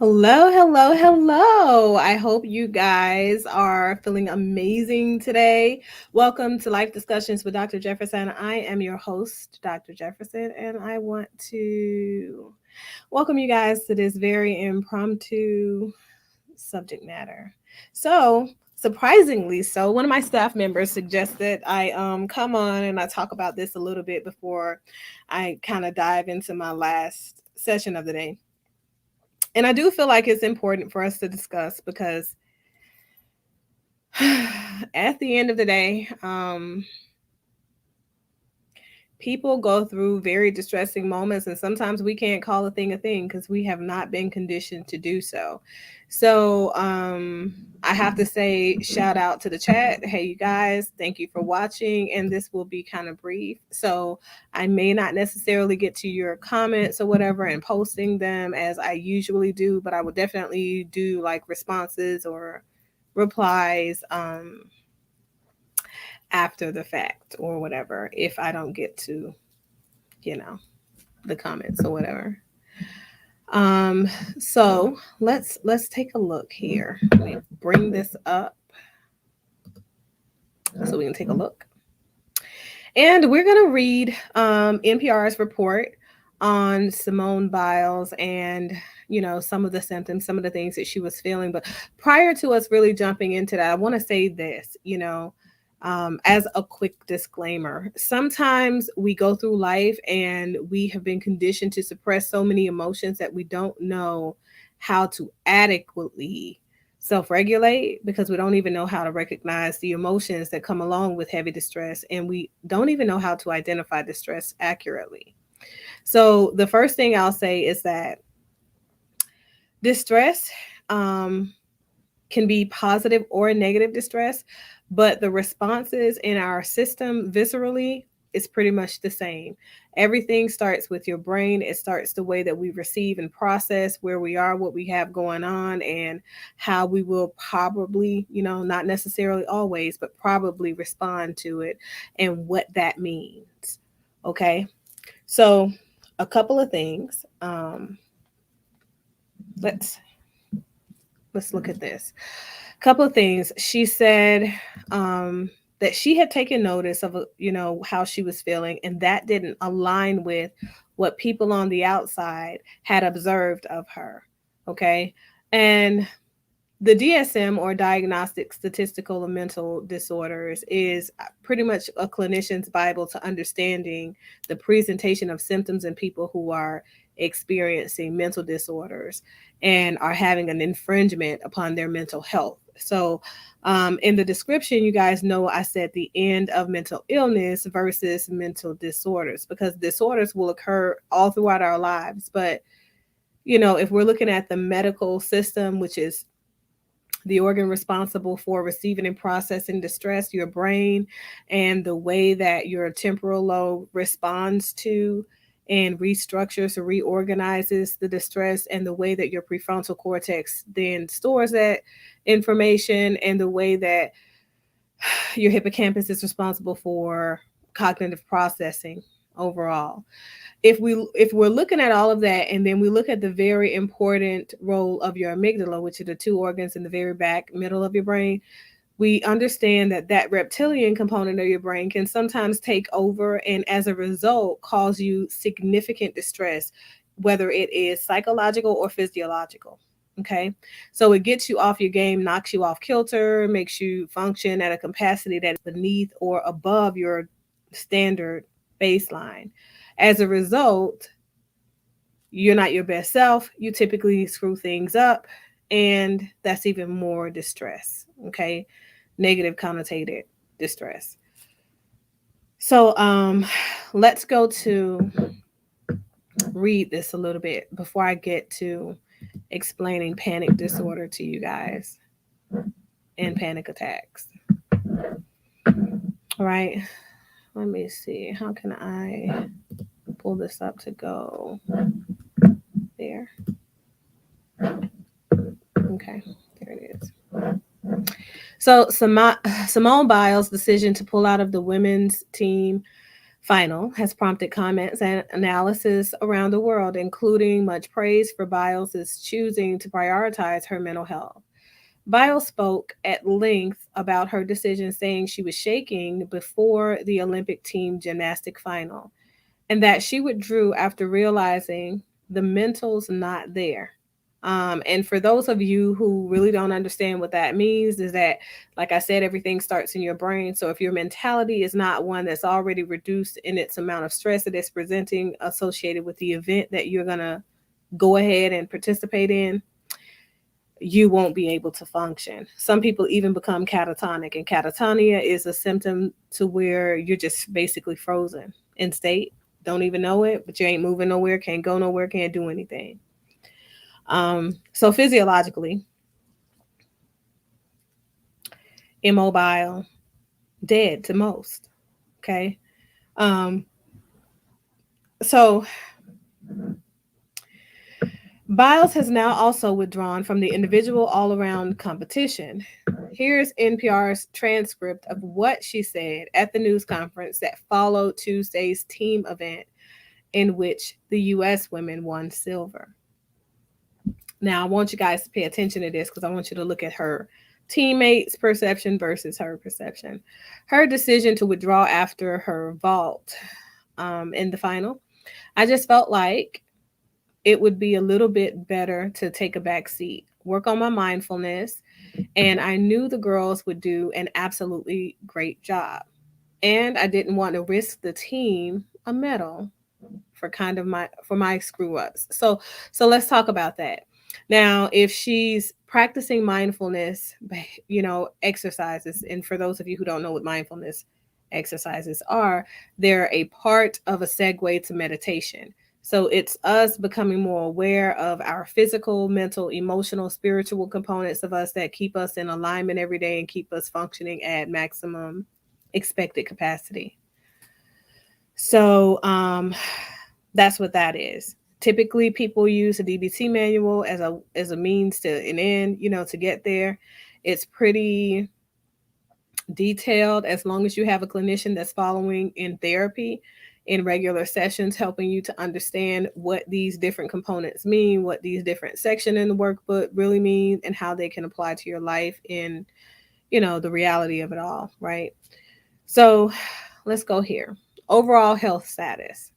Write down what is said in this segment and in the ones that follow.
Hello, hello, hello. I hope you guys are feeling amazing today. Welcome to Life Discussions with Dr. Jefferson. I am your host, Dr. Jefferson, and I want to welcome you guys to this very impromptu subject matter. So, surprisingly so, one of my staff members suggested I come on and I talk about this a little bit before I kind of dive into my last session of the day. And I do feel like it's important for us to discuss because at the end of the day, people go through very distressing moments, and sometimes we can't call a thing because we have not been conditioned to do so. So, I have to say, shout out to the chat. Hey, you guys, thank you for watching. And this will be kind of brief. So, I may not necessarily get to your comments or whatever and posting them as I usually do, but I will definitely do like responses or replies after the fact or whatever if I don't get to, you know, the comments or whatever. Um, so let's take a look here. Let me bring this up so we can take a look. And we're gonna read NPR's report on Simone Biles and some of the symptoms, some of the things that she was feeling. But prior to us really jumping into that, I want to say this, as a quick disclaimer. Sometimes we go through life and we have been conditioned to suppress so many emotions that we don't know how to adequately self regulate because we don't even know how to recognize the emotions that come along with heavy distress. And we don't even know how to identify distress accurately. So, the first thing I'll say is that distress can be positive or negative distress, but the responses in our system viscerally is pretty much the same. Everything starts with your brain. It starts the way that we receive and process where we are, what we have going on, and how we will probably, not necessarily always, but probably respond to it and what that means. Okay. So, a couple of things. Let's let's look at this. A couple of things. She said that she had taken notice of, how she was feeling, and that didn't align with what people on the outside had observed of her. Okay. And the DSM, or Diagnostic Statistical and Mental Disorders, is pretty much a clinician's Bible to understanding the presentation of symptoms in people who are experiencing mental disorders and are having an infringement upon their mental health. So, in the description, you guys know I said the end of mental illness versus mental disorders, because disorders will occur all throughout our lives. But, if we're looking at the medical system, which is the organ responsible for receiving and processing distress, your brain, and the way that your temporal lobe responds to and restructures or reorganizes the distress, and the way that your prefrontal cortex then stores that information, and the way that your hippocampus is responsible for cognitive processing overall. If we're looking at all of that, and then we look at the very important role of your amygdala, which are the two organs in the very back middle of your brain, we understand that that reptilian component of your brain can sometimes take over, and as a result cause you significant distress, whether it is psychological or physiological. Okay. So it gets you off your game, knocks you off kilter, makes you function at a capacity that is beneath or above your standard baseline. As a result, you're not your best self. You typically screw things up, and that's even more distress. Okay. Negative connotated distress. So, let's go to read this a little bit before I get to explaining panic disorder to you guys and panic attacks. All right. Let me see. How can I pull this up to go there? Okay, there it is. So Simone Biles' decision to pull out of the women's team final has prompted comments and analysis around the world, including much praise for Biles' choosing to prioritize her mental health. Biles spoke at length about her decision, saying she was shaking before the Olympic team gymnastic final and that she withdrew after realizing the mental's not there. And for those of you who really don't understand what that means, is that, like I said, everything starts in your brain. So if your mentality is not one that's already reduced in its amount of stress that it's presenting associated with the event that you're going to go ahead and participate in, you won't be able to function. Some people even become catatonic, and catatonia is a symptom to where you're just basically frozen in state. Don't even know it, but you ain't moving nowhere, can't go nowhere, can't do anything. So physiologically, immobile, dead to most. Okay. Um, so Biles has now also withdrawn from the individual all around competition. Here's NPR's transcript of what she said at the news conference that followed Tuesday's team event, in which the U.S. women won silver. Now, I want you guys to pay attention to this because I want you to look at her teammates' perception versus her perception. Her decision to withdraw after her vault in the final. I just felt like it would be a little bit better to take a back seat, work on my mindfulness, and I knew the girls would do an absolutely great job. And I didn't want to risk the team a medal for my screw ups. So let's talk about that. Now, if she's practicing mindfulness, exercises, and for those of you who don't know what mindfulness exercises are, they're a part of a segue to meditation. So it's us becoming more aware of our physical, mental, emotional, spiritual components of us that keep us in alignment every day and keep us functioning at maximum expected capacity. So that's what that is. Typically, people use a DBT manual as a means to an end, to get there. It's pretty detailed as long as you have a clinician that's following in therapy in regular sessions, helping you to understand what these different components mean, what these different sections in the workbook really mean, and how they can apply to your life in, the reality of it all, right? So let's go here. Overall health status.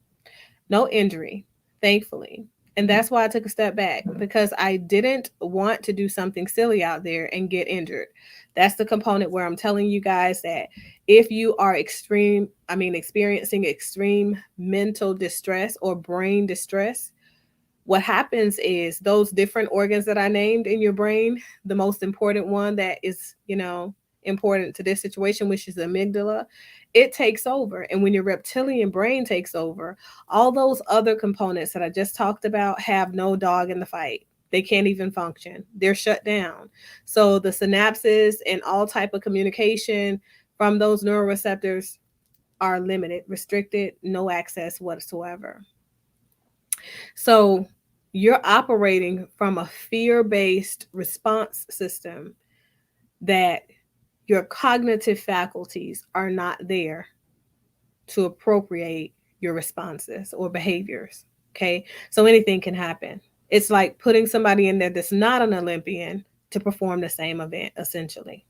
No injury, thankfully. And that's why I took a step back, because I didn't want to do something silly out there and get injured. That's the component where I'm telling you guys that if you are experiencing extreme mental distress or brain distress, what happens is those different organs that I named in your brain, the most important one that is, important to this situation, which is the amygdala, it takes over. And when your reptilian brain takes over, all those other components that I just talked about have no dog in the fight. They can't even function. They're shut down. So the synapses and all type of communication from those neuroreceptors are limited, restricted, no access whatsoever. So you're operating from a fear-based response system that your cognitive faculties are not there to appropriate your responses or behaviors. Okay. So anything can happen. It's like putting somebody in there that's not an Olympian to perform the same event, essentially.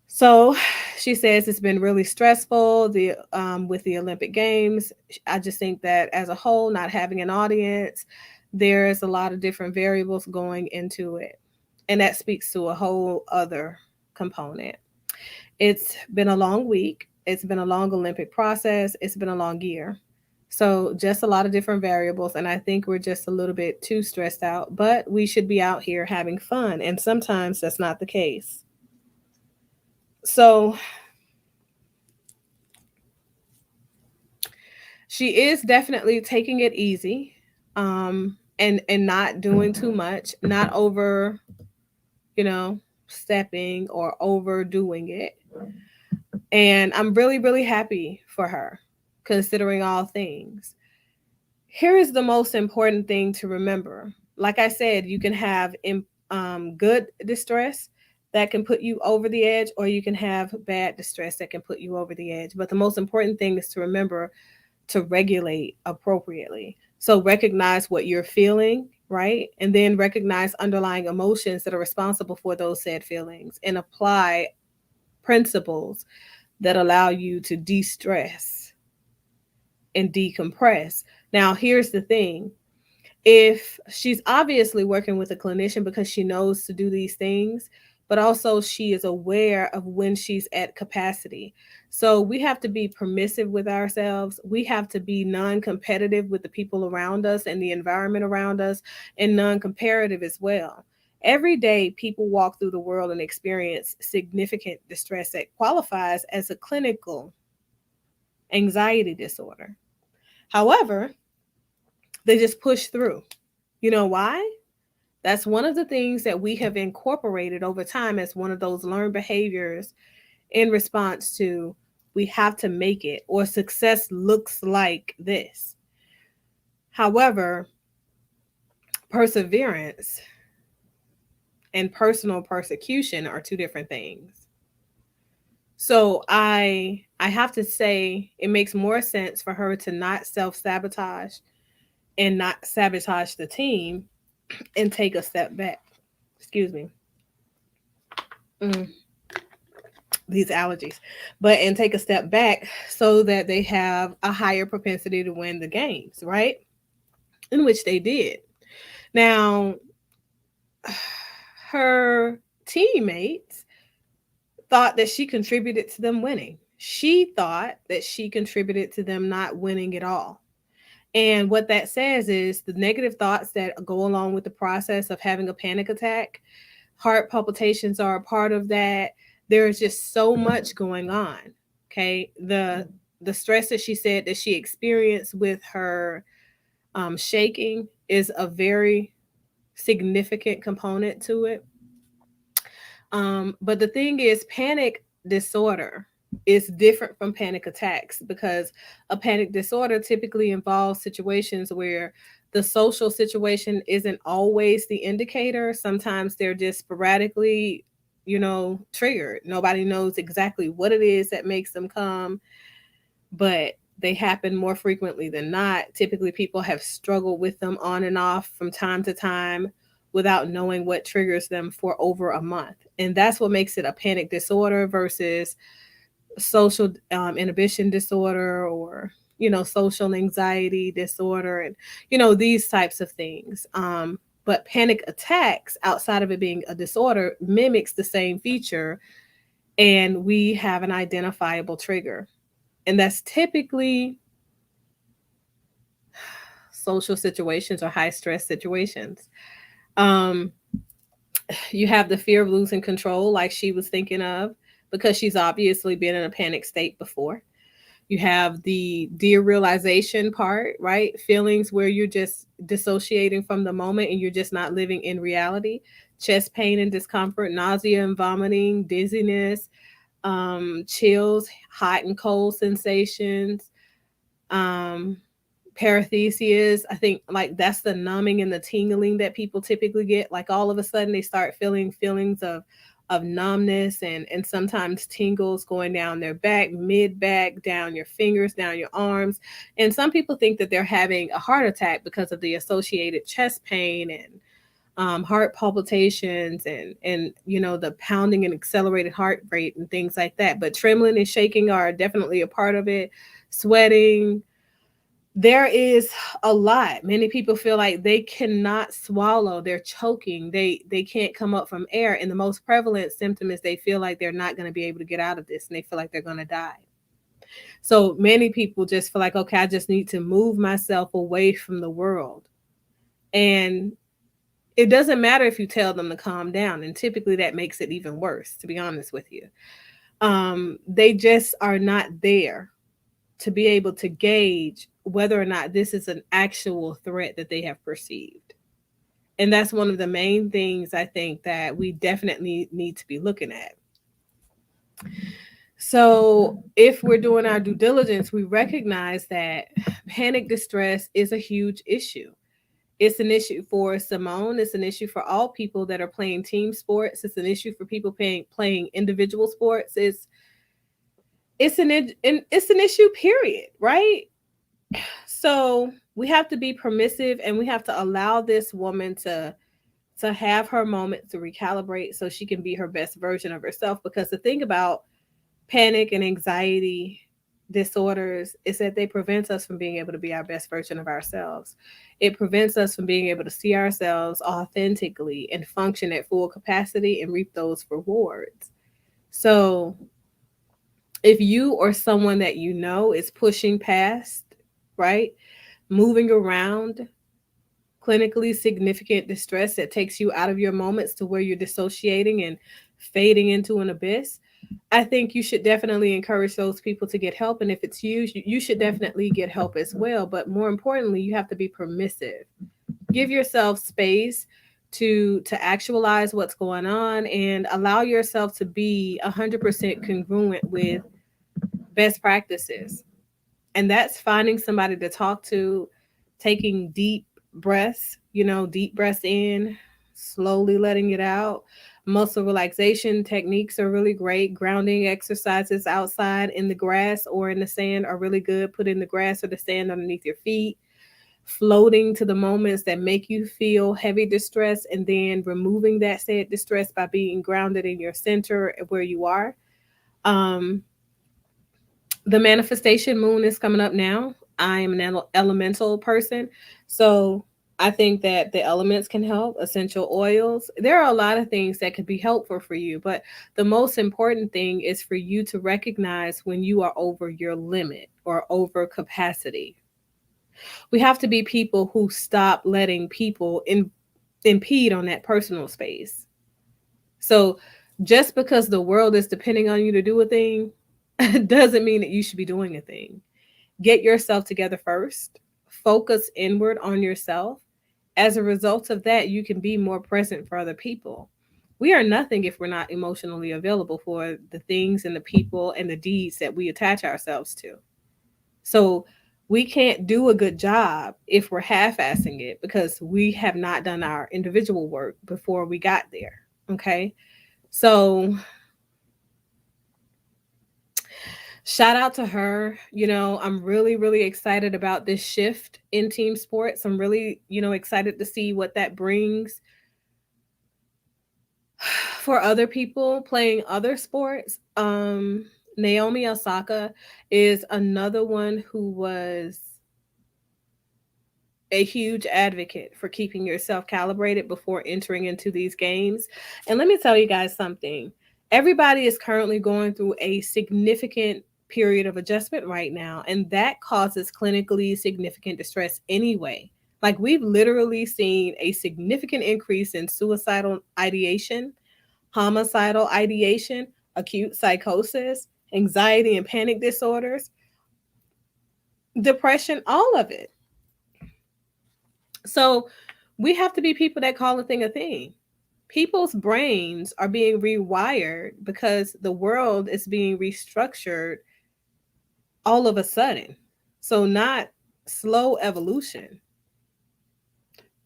So she says it's been really stressful with the Olympic Games. I just think that as a whole, not having an audience, there's a lot of different variables going into it. And that speaks to a whole other component. It's been a long week. It's been a long Olympic process. It's been a long year. So just a lot of different variables. And I think we're just a little bit too stressed out, but we should be out here having fun. And sometimes that's not the case. So she is definitely taking it easy, and not doing too much, not over, stepping or overdoing it. And I'm really, really happy for her, considering all things. Here is the most important thing to remember. Like I said, you can have good distress that can put you over the edge, or you can have bad distress that can put you over the edge. But the most important thing is to remember to regulate appropriately. So recognize what you're feeling, right? And then recognize underlying emotions that are responsible for those said feelings and apply principles that allow you to de stress and decompress. Now, here's the thing, if she's obviously working with a clinician because she knows to do these things, but also she is aware of when she's at capacity. So we have to be permissive with ourselves. We have to be non competitive with the people around us and the environment around us, and non comparative as well. Every day, people walk through the world and experience significant distress that qualifies as a clinical anxiety disorder. However, they just push through. You know why? That's one of the things that we have incorporated over time as one of those learned behaviors in response to we have to make it, or success looks like this. However, perseverance and personal persecution are two different things. So I have to say it makes more sense for her to not self-sabotage and not sabotage the team and take a step back. Excuse me. Mm, these allergies, but and take a step back so that they have a higher propensity to win the games, right? In which they did. Now, her teammates thought that she contributed to them winning. She thought that she contributed to them not winning at all. And what that says is the negative thoughts that go along with the process of having a panic attack, heart palpitations are a part of that. There's just so much going on. Okay. The stress that she said that she experienced with her shaking is a very significant component to it. But the thing is, panic disorder is different from panic attacks, because a panic disorder typically involves situations where the social situation isn't always the indicator. Sometimes they're just sporadically, triggered. Nobody knows exactly what it is that makes them come, but they happen more frequently than not. Typically, people have struggled with them on and off from time to time without knowing what triggers them for over a month. And that's what makes it a panic disorder versus social inhibition disorder, or, social anxiety disorder, and, these types of things. But panic attacks, outside of it being a disorder, mimics the same feature, and we have an identifiable trigger. And that's typically social situations or high stress situations. Um, you have the fear of losing control, like she was thinking of, because she's obviously been in a panic state before. You have the derealization part, right? Feelings where you're just dissociating from the moment and you're just not living in reality. Chest pain and discomfort, nausea and vomiting, dizziness, chills, hot and cold sensations, um, paresthesias. I think like that's the numbing and the tingling that people typically get. Like all of a sudden they start feeling feelings of numbness and sometimes tingles going down their back, mid back, down your fingers, down your arms. And some people think that they're having a heart attack because of the associated chest pain and heart palpitations and the pounding and accelerated heart rate and things like that. But trembling and shaking are definitely a part of it. Sweating, there is a lot. Many people feel like they cannot swallow, they're choking, they can't come up from air, and the most prevalent symptom is they feel like they're not going to be able to get out of this, and they feel like they're going to die. So many people just feel like, okay, I just need to move myself away from the world. And it doesn't matter if you tell them to calm down, and typically that makes it even worse, to be honest with you. They just are not there to be able to gauge whether or not this is an actual threat that they have perceived. And that's one of the main things I think that we definitely need to be looking at. So, if we're doing our due diligence, we recognize that panic distress is a huge issue. It's an issue for Simone. It's an issue for all people that are playing team sports. It's an issue for people playing individual sports. It's an issue. Period. Right. So we have to be permissive, and we have to allow this woman to have her moment to recalibrate so she can be her best version of herself. Because the thing about panic and anxiety disorders is that they prevent us from being able to be our best version of ourselves. It prevents us from being able to see ourselves authentically and function at full capacity and reap those rewards. So, if you or someone that you know is pushing past, right, moving around clinically significant distress that takes you out of your moments to where you're dissociating and fading into an abyss, I think you should definitely encourage those people to get help. And if it's you should definitely get help as well. But more importantly, you have to be permissive. Give yourself space to actualize what's going on and allow yourself to be 100% congruent with best practices. And that's finding somebody to talk to, taking deep breaths, deep breaths in, slowly letting it out. Muscle relaxation techniques are really great. Grounding exercises outside in the grass or in the sand are really good. Put in the grass or the sand underneath your feet. Floating to the moments that make you feel heavy distress, and then removing that said distress by being grounded in your center where you are. Um, the manifestation moon is coming up now. I am an elemental person. So I think that the elements can help, essential oils. There are a lot of things that could be helpful for you, but the most important thing is for you to recognize when you are over your limit or over capacity. We have to be people who stop letting people impede on that personal space. So just because the world is depending on you to do a thing doesn't mean that you should be doing a thing. Get yourself together first, focus inward on yourself. As a result of that, you can be more present for other people. We are nothing if we're not emotionally available for the things and the people and the deeds that we attach ourselves to. So we can't do a good job if we're half assing it because we have not done our individual work before we got there. Okay. So shout out to her. I'm really, really excited about this shift in team sports. I'm really, excited to see what that brings for other people playing other sports. Naomi Osaka is another one who was a huge advocate for keeping yourself calibrated before entering into these games. And let me tell you guys something. Everybody is currently going through a significant period of adjustment right now, and that causes clinically significant distress anyway. Like, we've literally seen a significant increase in suicidal ideation, homicidal ideation, acute psychosis, anxiety and panic disorders, depression, all of it. So we have to be people that call a thing a thing. People's brains are being rewired because the world is being restructured all of a sudden. So, not slow evolution,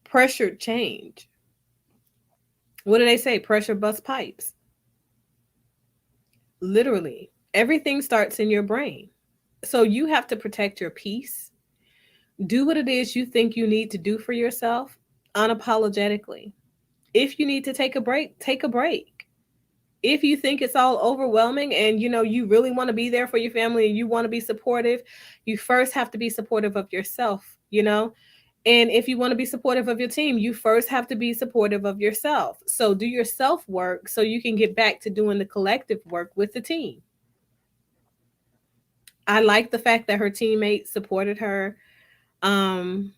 pressured change. What do they say? Pressure busts pipes. Literally, everything starts in your brain. So, you have to protect your peace. Do what it is you think you need to do for yourself unapologetically. If you need to take a break, take a break. If you think it's all overwhelming and you really want to be there for your family and you want to be supportive, you first have to be supportive of yourself. And if you want to be supportive of your team, you first have to be supportive of yourself. So do your self work so you can get back to doing the collective work with the team. I like the fact that her teammates supported her. um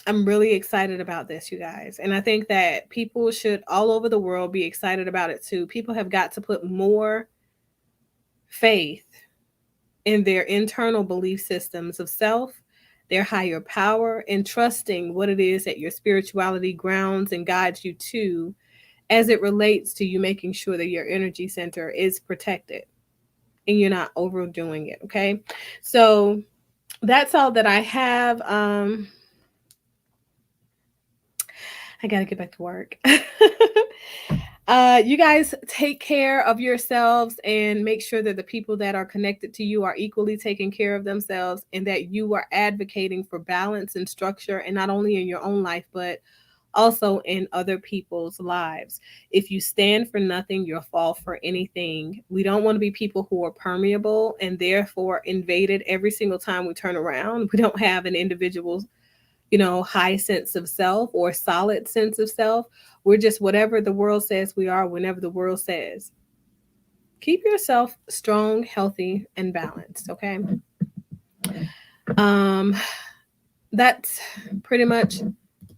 I'm really excited about this, you guys. And I think that people should all over the world be excited about it too. People have got to put more faith in their internal belief systems of self, their higher power, and trusting what it is that your spirituality grounds and guides you to as it relates to you making sure that your energy center is protected and you're not overdoing it. Okay. So that's all that I have. I gotta get back to work. You guys take care of yourselves and make sure that the people that are connected to you are equally taking care of themselves and that you are advocating for balance and structure, and not only in your own life, but also in other people's lives. If you stand for nothing, you'll fall for anything. We don't want to be people who are permeable and therefore invaded every single time we turn around. We don't have an individual, high sense of self or solid sense of self. We're just whatever the world says we are, whenever the world says. Keep yourself strong, healthy, and balanced. Okay. Um, that's pretty much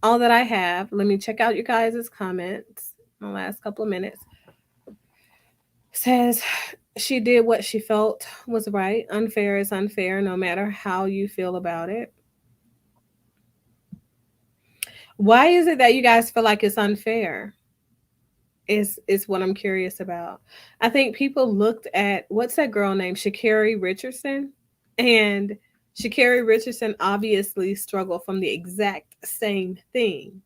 all that I have. Let me check out you guys' comments. My last couple of minutes says she did what she felt was right. Unfair is unfair, no matter how you feel about it. Why is it that you guys feel like it's unfair? Is what I'm curious about. I think people looked at what's that girl named Sha'Carri Richardson, and Sha'Carri Richardson obviously struggled from the exact same thing,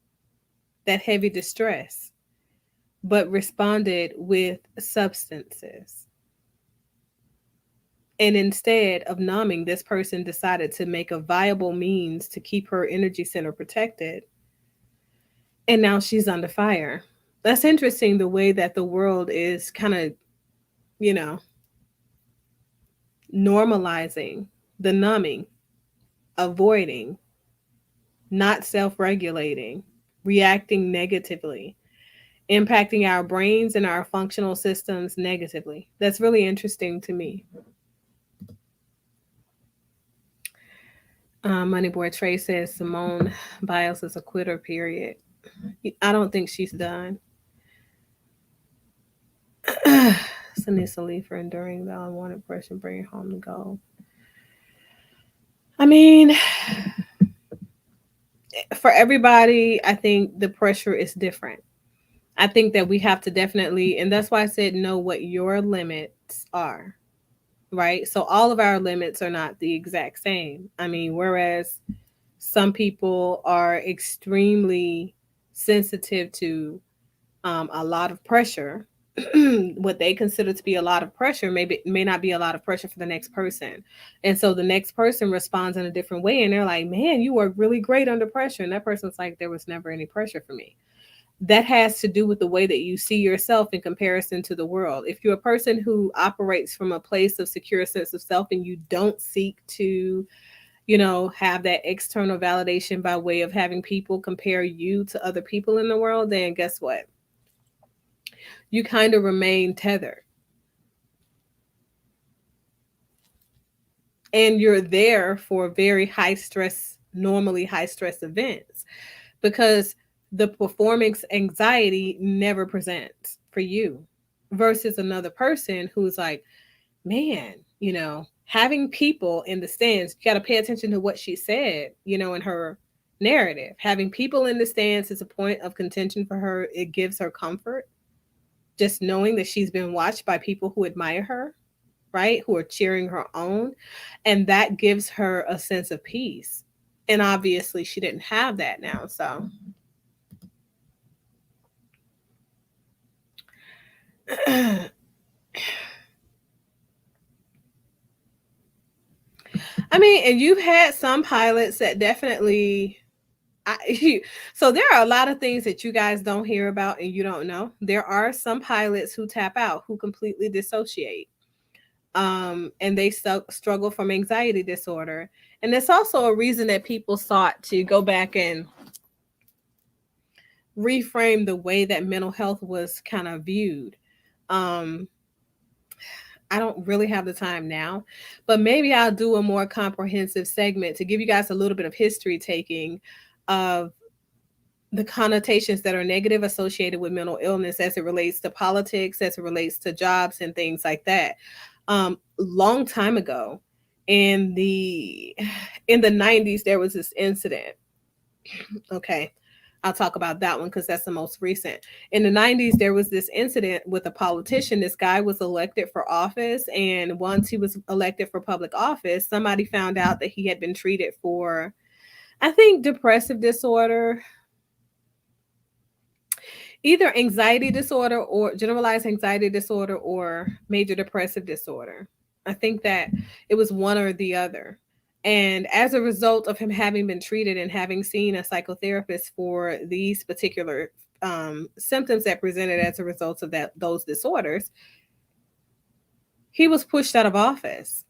that heavy distress, but responded with substances. And instead of numbing, this person decided to make a viable means to keep her energy center protected. And now she's under fire. That's interesting the way that the world is kind of, you know, normalizing the numbing, avoiding, not self regulating, reacting negatively, impacting our brains and our functional systems negatively. That's really interesting to me. Moneyboy Trey says Simone Biles is a quitter, period. I don't think she's done. Sanisa Lee for enduring the unwanted pressure, bringing home the goal. I mean, for everybody, I think the pressure is different. I think that we have to definitely, and that's why I said know what your limits are, right? So all of our limits are not the exact same. I mean, whereas some people are extremely sensitive to a lot of pressure, what they consider to be a lot of pressure may not be a lot of pressure for the next person. And so the next person responds in a different way and they're like, man, you work really great under pressure. And that person's like, there was never any pressure for me. That has to do with the way that you see yourself in comparison to the world. If you're a person who operates from a place of secure sense of self and you don't seek to, have that external validation by way of having people compare you to other people in the world, then guess what? You kind of remain tethered. And you're there for very high stress, normally high stress events, because the performance anxiety never presents for you versus another person who's like, man, having people in the stands, you got to pay attention to what she said, in her narrative. Having people in the stands is a point of contention for her. It gives her comfort. Just knowing that she's been watched by people who admire her, right? Who are cheering her on. And that gives her a sense of peace. And obviously, she didn't have that now. So, I mean, and you've had some pilots that definitely. So there are a lot of things that you guys don't hear about and you don't know. There are some pilots who tap out, who completely dissociate, and they struggle from anxiety disorder. And it's also a reason that people sought to go back and reframe the way that mental health was kind of viewed. Um, I don't really have the time now, but maybe I'll do a more comprehensive segment to give you guys a little bit of history taking of the connotations that are negative associated with mental illness as it relates to politics, as it relates to jobs and things like that. Long time ago, in the 90s, there was this incident. Okay, I'll talk about that one because that's the most recent. In the 90s, there was this incident with a politician. This guy was elected for office, and once he was elected for public office, somebody found out that he had been treated for, I think, depressive disorder, either anxiety disorder or generalized anxiety disorder or major depressive disorder. I think that it was one or the other. And as a result of him having been treated and having seen a psychotherapist for these particular symptoms that presented as a result of those disorders, he was pushed out of office.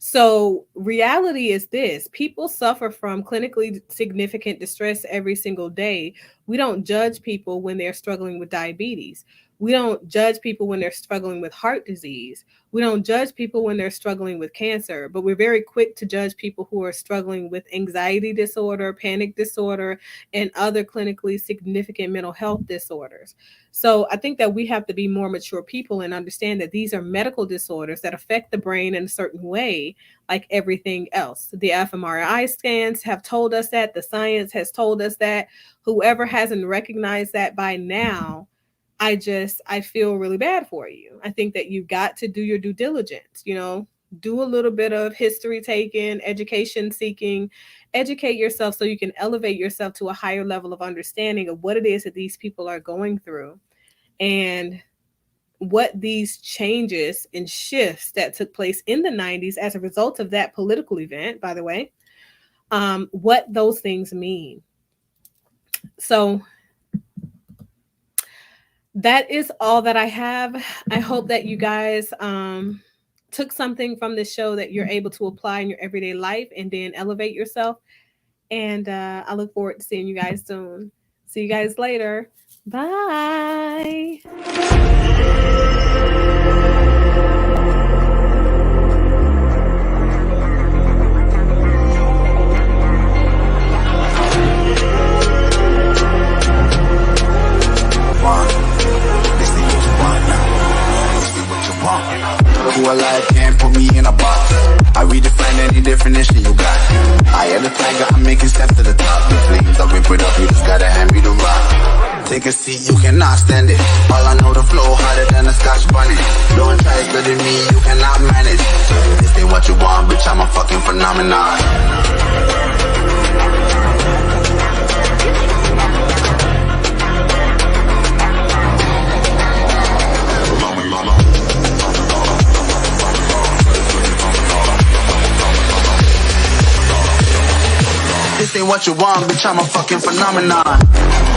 So, reality is this: people suffer from clinically significant distress every single day. We don't judge people when they're struggling with diabetes. We don't judge people when they're struggling with heart disease. We don't judge people when they're struggling with cancer, but we're very quick to judge people who are struggling with anxiety disorder, panic disorder, and other clinically significant mental health disorders. So I think that we have to be more mature people and understand that these are medical disorders that affect the brain in a certain way, like everything else. The fMRI scans have told us that, the science has told us that. Whoever hasn't recognized that by now, I feel really bad for you. I think that you've got to do your due diligence, do a little bit of history taking, education seeking, educate yourself so you can elevate yourself to a higher level of understanding of what it is that these people are going through and what these changes and shifts that took place in the 90s as a result of that political event, by the way, what those things mean. So that is all that I have. I hope that you guys took something from this show that you're able to apply in your everyday life and then elevate yourself. And I look forward to seeing you guys soon. See you guys later. Bye. Who alive can't put me in a box. I redefine any definition you got. I am the tiger, I'm making steps to the top. The flames, I rip it up, you just gotta hand me the rock. Take a seat, you cannot stand it. All I know, the flow harder than a Scotch bunny. Don't try studying me, you cannot manage. This ain't what you want, bitch, I'm a fucking phenomenon. This ain't what you want, bitch, I'm a fucking phenomenon.